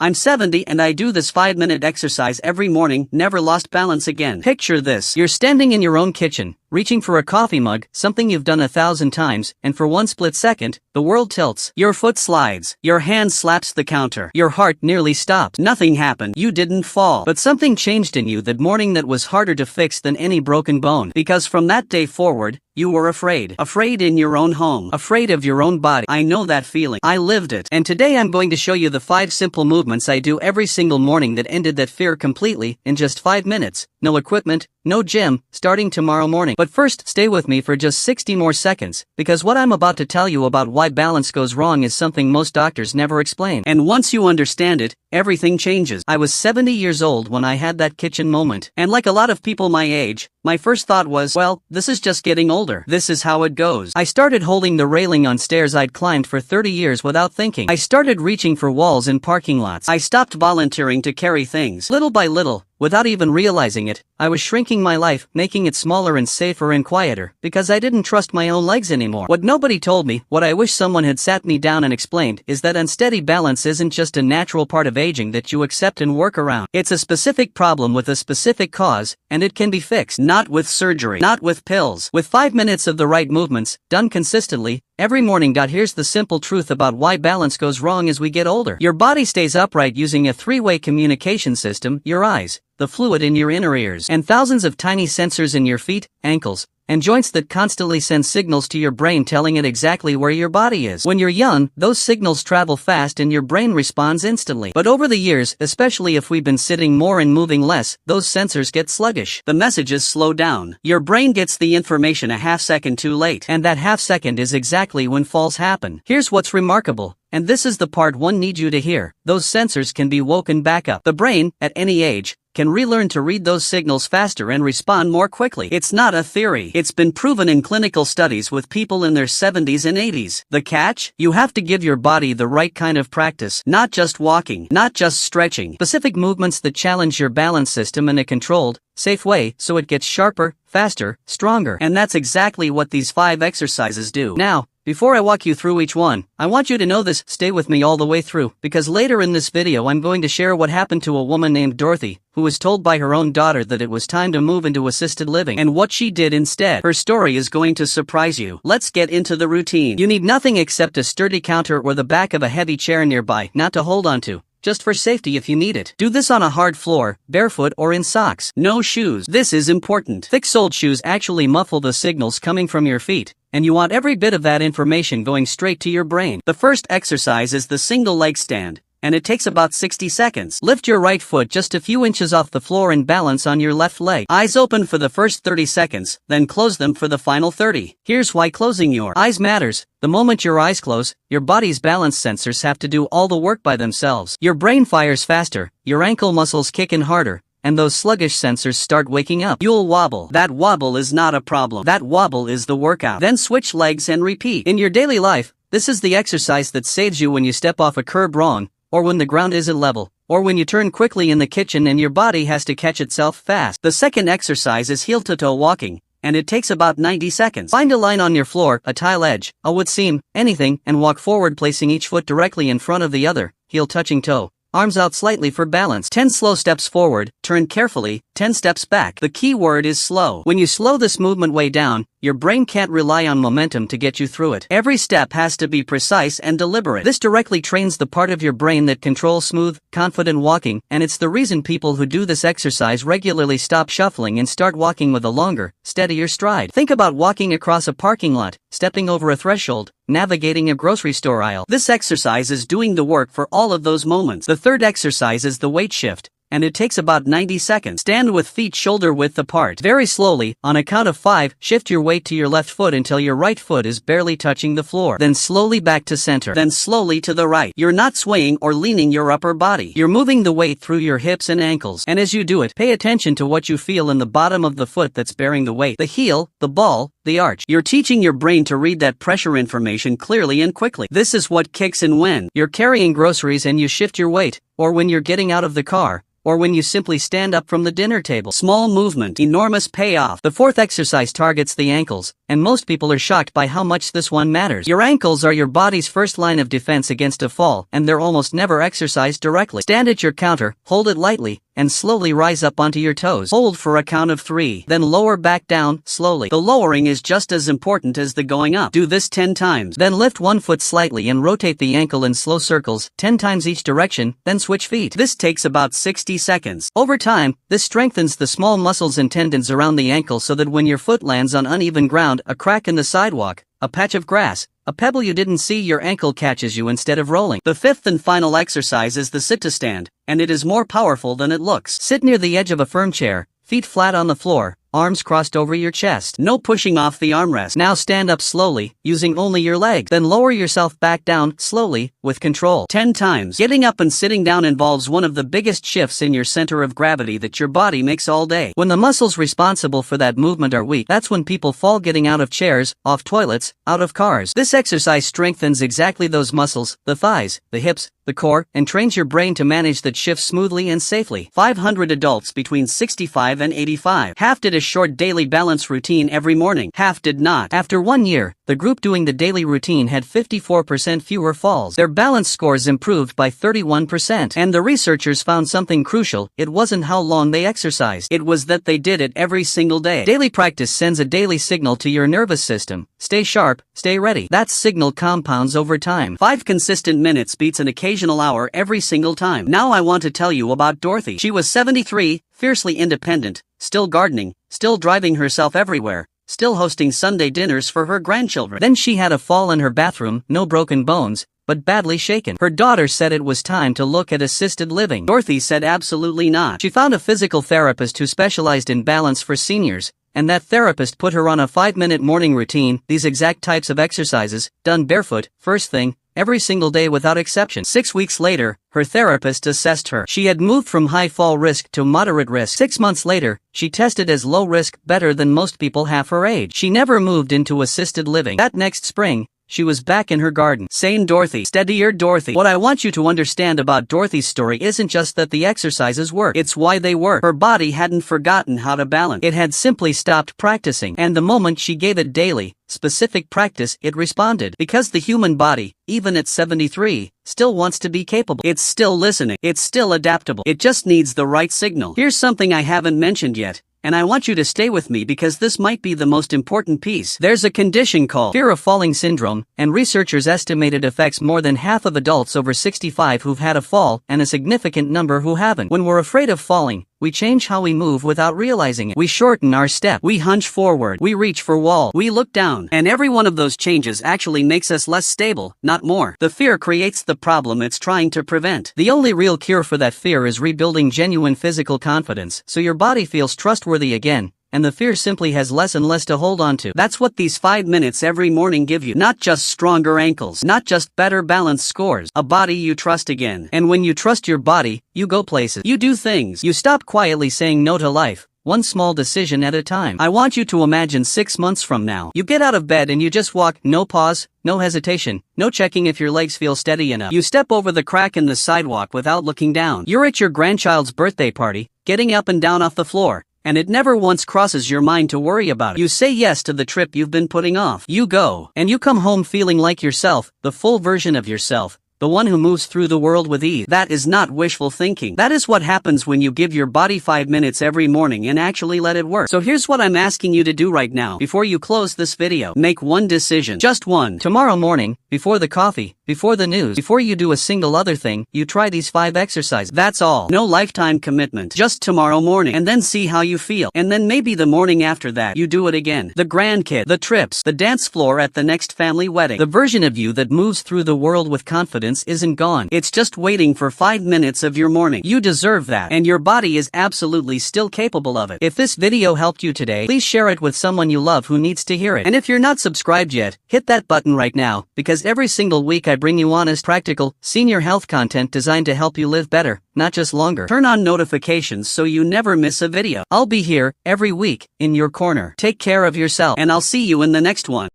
I'm 70 and I do this 5-minute exercise every morning, never lost balance again. Picture this. You're standing in your own kitchen, reaching for a coffee mug, something you've done 1,000 times, and for one split second, the world tilts. Your foot slides. Your hand slaps the counter. Your heart nearly stopped. Nothing happened. You didn't fall. But something changed in you that morning that was harder to fix than any broken bone. Because from that day forward, you were afraid. Afraid in your own home. Afraid of your own body. I know that feeling. I lived it. And today I'm going to show you the 5 simple movements I do every single morning that ended that fear completely in just 5 minutes. No equipment, no gym, starting tomorrow morning. But first, stay with me for just 60 more seconds, because what I'm about to tell you about why balance goes wrong is something most doctors never explain. And once you understand it, everything changes. I was 70 years old when I had that kitchen moment. And like a lot of people my age, my first thought was, well, this is just getting older. This is how it goes. I started holding the railing on stairs I'd climbed for 30 years without thinking. I started reaching for walls in parking lots. I stopped volunteering to carry things. Little by little, without even realizing it, I was shrinking my life, making it smaller and safer and quieter, because I didn't trust my own legs anymore. What nobody told me, what I wish someone had sat me down and explained, is that unsteady balance isn't just a natural part of aging that you accept and work around. It's a specific problem with a specific cause, and it can be fixed. Not with surgery. Not with pills. With 5 minutes of the right movements, done consistently, every morning. Here's the simple truth about why balance goes wrong as we get older. Your body stays upright using a 3-way communication system: your eyes, the fluid in your inner ears, and thousands of tiny sensors in your feet, ankles, and joints that constantly send signals to your brain telling it exactly where your body is. When you're young, those signals travel fast and your brain responds instantly. But over the years, especially if we've been sitting more and moving less, those sensors get sluggish. The messages slow down. Your brain gets the information a half second too late. And that half second is exactly when falls happen. Here's what's remarkable. And this is the part one needs you to hear. Those sensors can be woken back up. The brain, at any age, can relearn to read those signals faster and respond more quickly. It's not a theory. It's been proven in clinical studies with people in their 70s and 80s. The catch? You have to give your body the right kind of practice. Not just walking, not just stretching. Specific movements that challenge your balance system in a controlled, safe way so it gets sharper, faster, stronger. And that's exactly what these 5 exercises do. Now, before I walk you through each one, I want you to know this: stay with me all the way through, because later in this video I'm going to share what happened to a woman named Dorothy, who was told by her own daughter that it was time to move into assisted living, and what she did instead. Her story is going to surprise you. Let's get into the routine. You need nothing except a sturdy counter or the back of a heavy chair nearby, not to hold onto, just for safety if you need it. Do this on a hard floor, barefoot or in socks. No shoes. This is important. Thick-soled shoes actually muffle the signals coming from your feet, and you want every bit of that information going straight to your brain. The first exercise is the single leg stand, and it takes about 60 seconds. Lift your right foot just a few inches off the floor and balance on your left leg. Eyes open for the first 30 seconds, then close them for the final 30. Here's why closing your eyes matters. The moment your eyes close, your body's balance sensors have to do all the work by themselves. Your brain fires faster, your ankle muscles kick in harder, and those sluggish sensors start waking up. You'll wobble. That wobble is not a problem. That wobble is the workout. Then switch legs and repeat. In your daily life, this is the exercise that saves you when you step off a curb wrong, or when the ground isn't level, or when you turn quickly in the kitchen and your body has to catch itself fast. The second exercise is heel-to-toe walking, and it takes about 90 seconds. Find a line on your floor, a tile edge, a wood seam, anything, and walk forward, placing each foot directly in front of the other, heel touching toe. Arms out slightly for balance. 10 slow steps forward, turn carefully, 10 steps back. The key word is slow. When you slow this movement way down, your brain can't rely on momentum to get you through it. Every step has to be precise and deliberate. This directly trains the part of your brain that controls smooth, confident walking, and it's the reason people who do this exercise regularly stop shuffling and start walking with a longer, steadier stride. Think about walking across a parking lot, stepping over a threshold, navigating a grocery store aisle. This exercise is doing the work for all of those moments. The third exercise is the weight shift, and it takes about 90 seconds. Stand with feet shoulder width apart. Very slowly, on a count of 5, shift your weight to your left foot until your right foot is barely touching the floor. Then slowly back to center. Then slowly to the right. You're not swaying or leaning your upper body. You're moving the weight through your hips and ankles. And as you do it, pay attention to what you feel in the bottom of the foot that's bearing the weight. The heel, the ball, the arch. You're teaching your brain to read that pressure information clearly and quickly. This is what kicks in when you're carrying groceries and you shift your weight, or when you're getting out of the car, or when you simply stand up from the dinner table. Small movement, enormous payoff. The fourth exercise targets the ankles, and most people are shocked by how much this one matters. Your ankles are your body's first line of defense against a fall, and they're almost never exercised directly. Stand at your counter, hold it lightly, and slowly rise up onto your toes. Hold for a count of 3. Then lower back down, slowly. The lowering is just as important as the going up. Do this 10 times. Then lift one foot slightly and rotate the ankle in slow circles, 10 times each direction, then switch feet. This takes about 60 seconds. Over time, this strengthens the small muscles and tendons around the ankle so that when your foot lands on uneven ground, a crack in the sidewalk, a patch of grass, a pebble you didn't see, your ankle catches you instead of rolling. The fifth and final exercise is the sit-to-stand, and it is more powerful than it looks. Sit near the edge of a firm chair, feet flat on the floor, arms crossed over your chest. No pushing off the armrest. Now stand up slowly, using only your legs. Then lower yourself back down, slowly, with control. 10 times. Getting up and sitting down involves one of the biggest shifts in your center of gravity that your body makes all day. When the muscles responsible for that movement are weak, that's when people fall getting out of chairs, off toilets, out of cars. This exercise strengthens exactly those muscles, the thighs, the hips, the core, and trains your brain to manage that shift smoothly and safely. 500 adults between 65 and 85. Half did a short daily balance routine every morning. Half did not. After 1 year, the group doing the daily routine had 54% fewer falls. Their balance scores improved by 31%. And the researchers found something crucial. It wasn't how long they exercised. It was that they did it every single day. Daily practice sends a daily signal to your nervous system. Stay sharp, stay ready. That signal compounds over time. 5 consistent minutes beats an occasional hour every single time. Now I want to tell you about Dorothy. She was 73, fiercely independent, still gardening, still driving herself everywhere, still hosting Sunday dinners for her grandchildren. Then she had a fall in her bathroom, no broken bones, but badly shaken. Her daughter said it was time to look at assisted living. Dorothy said absolutely not. She found a physical therapist who specialized in balance for seniors, and that therapist put her on a 5-minute morning routine, these exact types of exercises, done barefoot, first thing, every single day without exception. 6 weeks later, her therapist assessed her. She had moved from high fall risk to moderate risk. 6 months later, she tested as low risk, better than most people half her age. She never moved into assisted living. That next spring, she was back in her garden. Sane Dorothy. Steadier Dorothy. What I want you to understand about Dorothy's story isn't just that the exercises work. It's why they work. Her body hadn't forgotten how to balance. It had simply stopped practicing. And the moment she gave it daily, specific practice, it responded. Because the human body, even at 73, still wants to be capable. It's still listening. It's still adaptable. It just needs the right signal. Here's something I haven't mentioned yet, and I want you to stay with me because this might be the most important piece. There's a condition called fear of falling syndrome, and researchers estimate it affects more than half of adults over 65 who've had a fall and a significant number who haven't. When we're afraid of falling, we change how we move without realizing it. We shorten our step. We hunch forward. We reach for wall. We look down. And every one of those changes actually makes us less stable, not more. The fear creates the problem it's trying to prevent. The only real cure for that fear is rebuilding genuine physical confidence, so your body feels trustworthy again, and the fear simply has less and less to hold on to. That's what these 5 minutes every morning give you. Not just stronger ankles, not just better balance scores, a body you trust again. And when you trust your body, you go places. You do things. You stop quietly saying no to life, one small decision at a time. I want you to imagine 6 months from now. You get out of bed and you just walk, no pause, no hesitation, no checking if your legs feel steady enough. You step over the crack in the sidewalk without looking down. You're at your grandchild's birthday party, getting up and down off the floor, and it never once crosses your mind to worry about it. You say yes to the trip you've been putting off. You go, and you come home feeling like yourself, the full version of yourself, the one who moves through the world with ease. That is not wishful thinking. That is what happens when you give your body 5 minutes every morning and actually let it work. So here's what I'm asking you to do right now. Before you close this video, make one decision. Just one. Tomorrow morning, before the coffee, before the news, before you do a single other thing, you try these 5 exercises. That's all. No lifetime commitment. Just tomorrow morning. And then see how you feel. And then maybe the morning after that, you do it again. The grandkid, the trips, the dance floor at the next family wedding. The version of you that moves through the world with confidence isn't gone. It's just waiting for 5 minutes of your morning. You deserve that. And your body is absolutely still capable of it. If this video helped you today, please share it with someone you love who needs to hear it. And if you're not subscribed yet, hit that button right now, because every single week I bring you honest, practical, senior health content designed to help you live better, not just longer. Turn on notifications so you never miss a video. I'll be here every week in your corner. Take care of yourself, and I'll see you in the next one.